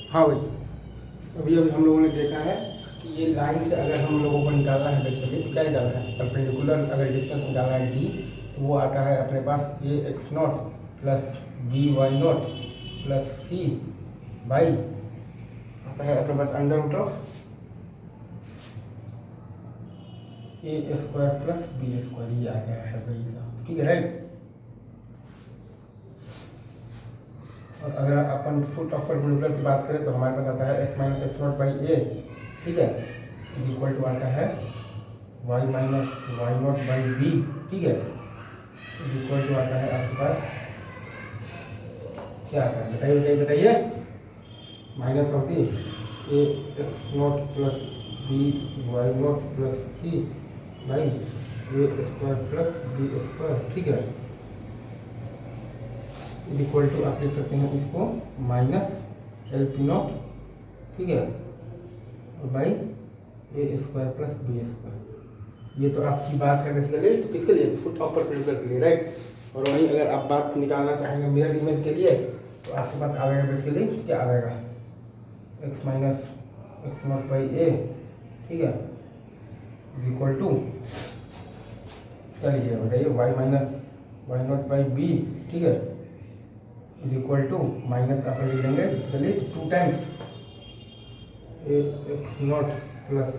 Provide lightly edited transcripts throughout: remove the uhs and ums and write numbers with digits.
हाँ भाई, अभी अभी हम लोगों ने देखा है कि ये लाइन से अगर हम लोगों को निकालना है बेसिकली तो क्या निकालना है, परपेंडिकुलर अगर डिस्टेंस निकालना है डी, तो वो आता है अपने पास A x not plus B why not plus C by आता है अपने पास under root of A square plus B square, ये आ गया है भाई साहब, ठीक है राइट। और अगर अपन फुट ऑफ परपेंडिकुलर की बात करें तो हमारे पास आता है X minus X nought by A, ठीक है, इज इक्वल टू आता है Y minus Y nought by B, ठीक है, इज इक्वल टू आता है आपके पास क्या आता है, बताइए बताइए बताइए, minus of the a x not plus B why not plus C by A square plus B square, ठीक है, इज इक्वल टू आप लिख सकते हैं इसको माइनस एल पी नॉट, ठीक है, और by A square plus B square. ये तो आपकी बात है बेसिकली, तो किसके लिए, तो फुट ऑफ परपेंडिकुलर के लिए राइट। और वहीं अगर आप बात निकालना चाहेंगे मिरर इमेज के लिए तो आपके पास आ जाएगा बेसिकली क्या आ जाएगा, X minus X nought by A, ठीक है, इज इक्वल टू क्या लीजिएगा बताइए, Y minus Y nought by B, ठीक है, इज इक्वल टू माइनस आप लिख लेंगे basically two times A x not plus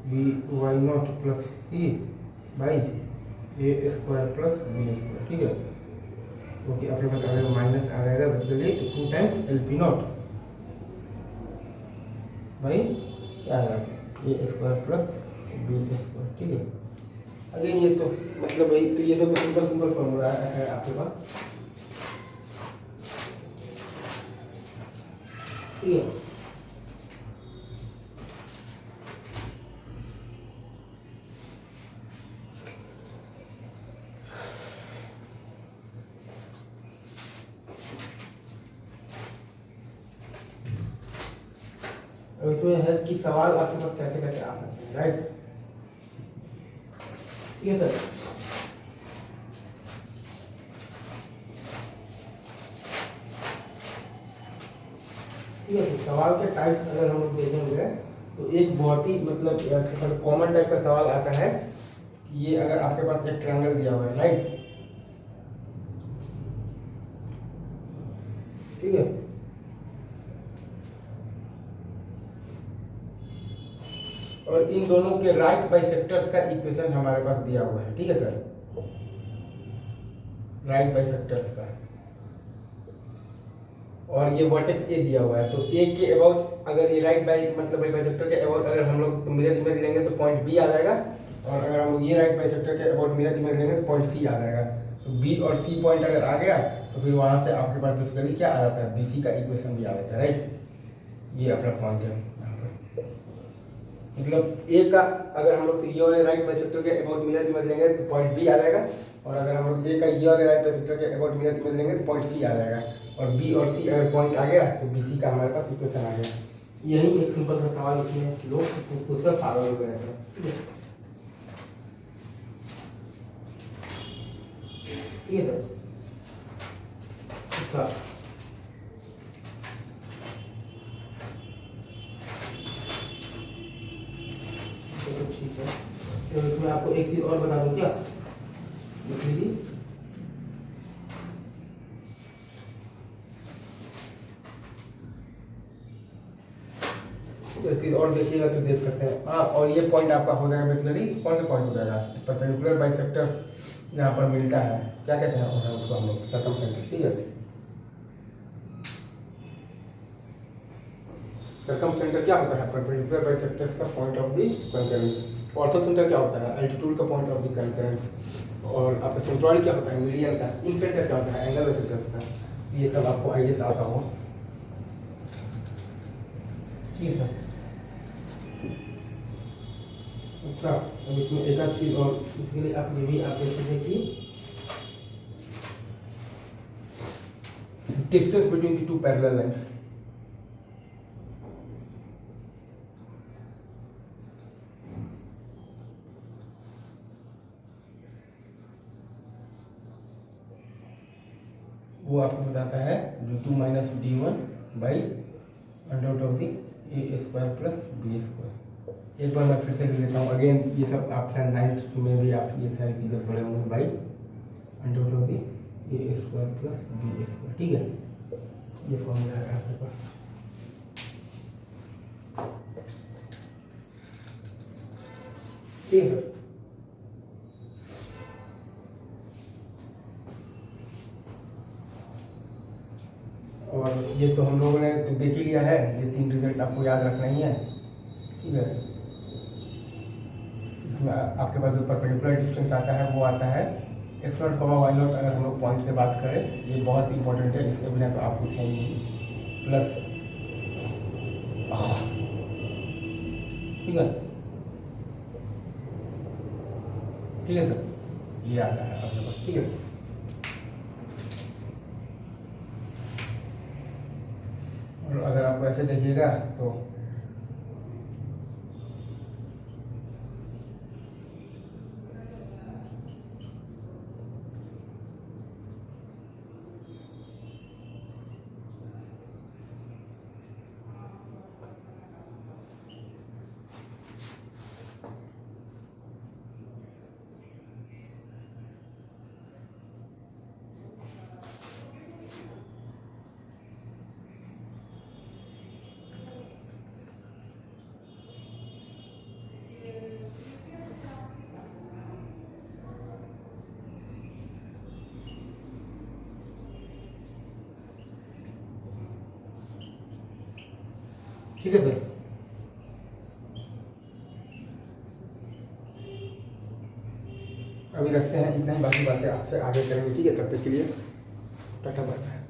B why not plus C by A square plus B square, ठीक है, क्योंकि अपने पास आ जाएगा माइनस आ जाएगा बेसिकली तो two times L P not by क्या आएगा ए स्क्वायर प्लस बी स्क्वायर, ठीक है। अगेन ये तो मतलब भाई तो ये तो सिंपल सिंपल फॉर्मूला है आपके पास, ठीक है। अब इसमें है कि सवाल आपके पास कैसे कैसे आ सकते हैं राइट, ठीक है सर। ठीक है, तो सवाल के टाइप्स अगर हम लोग देखेंगे तो एक बहुत ही मतलब कॉमन टाइप का सवाल आता है कि ये अगर आपके पास एक ट्रायंगल दिया हुआ है राइट, ठीक है, और इन दोनों के राइट बाइसेक्टर्स का इक्वेशन हमारे पास दिया हुआ है, ठीक है सर, राइट बाइसेक्टर्स का, और ये वर्टेक्स ए दिया हुआ है, तो ए के अबाउट अगर ये राइट बाई मतलब बाइसेक्टर के अबाउट अगर हम लोग मिरर इमेज लेंगे तो पॉइंट बी आ जाएगा, और अगर हम लोग ये राइट बाइसेक्टर के अबाउट मिरर इमेज लेंगे तो पॉइंट सी आ जाएगा। तो बी और सी पॉइंट अगर आ गया तो फिर वहाँ से आपके पास बेसिकली क्या आ जाता है, बी सी का इक्वेशन भी आ जाता है राइट। ये अपना पॉइंट है, मतलब ए का अगर हम लोग ये वाले राइट बाइसेक्टर के अबाउट मिरर इमेज लेंगे तो पॉइंट बी आ जाएगा, और अगर हम लोग ए का ये वाले राइट बाइसेक्टर के अबाउट मिरर इमेज लेंगे तो पॉइंट सी आ जाएगा, और बी और सी अगर पॉइंट आ गया तो बी सी का हमारे पास इक्वेशन आ गया। यही एक सिंपल सा सवाल उसमें लोग उसका फॉलो हो गया था, ठीक है, ठीक है सर। अच्छा तो ठीक है, तो इसमें आपको एक चीज़ और बता दूँ क्या, लिख लीजिए, एक चीज़ और देखिएगा तो देख सकते हैं, हाँ, और ये पॉइंट आपका हो जाएगा बेसिकली कौन सा पॉइंट हो जाएगा, परपेंडिकुलर बाइसेक्टर्स जहाँ पर मिलता है क्या कहते हैं उसको हम लोग सर्कमसेंटर, ठीक है। सर्कमसेंटर क्या होता है, परपेंडिकुलर बाइसेक्टर्स का point of the concurrence. Ortho centre क्या होता है, एल्टीट्यूड का पॉइंट ऑफ द कंकरेंस। और आपका सेंट्रॉइड क्या होता है, मीडियन का। इन सेंटर क्या होता है, एंगल बाइसेक्टर्स का। ये सब आपको आइए से आता हो, ठीक है सर। अच्छा, अब इसमें एक आध चीज़ और, इसके लिए आप ये भी आप देख सकते हैं कि distance between the two parallel lines, वो आपको बताता है d two minus d one by under root of the a square plus B square. एक बार मैं फिर से लिख लेता हूँ अगेन, ये सब आप शायद 9th में भी आप ये सारी चीज़ें पढ़े होंगे by under root of the a square plus B square. ठीक है, ये फॉर्मूला है आपके पास। ठीक है, और ये तो हम लोगों ने तो देख ही लिया है, ये 3 रिजल्ट आपको याद रखना ही है। ठीक है, इसमें आपके पास जो परपेंडिकुलर डिस्टेंस आता है वो आता है x not comma y not. अगर हम लोग पॉइंट से बात करें, ये बहुत इंपॉर्टेंट है, इसके बिना तो आप कुछ है ही नहीं। प्लस ठीक है, ठीक है सर, ये आता है आपके पास। ठीक है, और अगर आप ऐसे देखिएगा तो ठीक है सर, अभी रखते हैं इतना ही, बाकी बातें आपसे आगे करेंगे। ठीक है, तब तक के लिए टाटा बाय।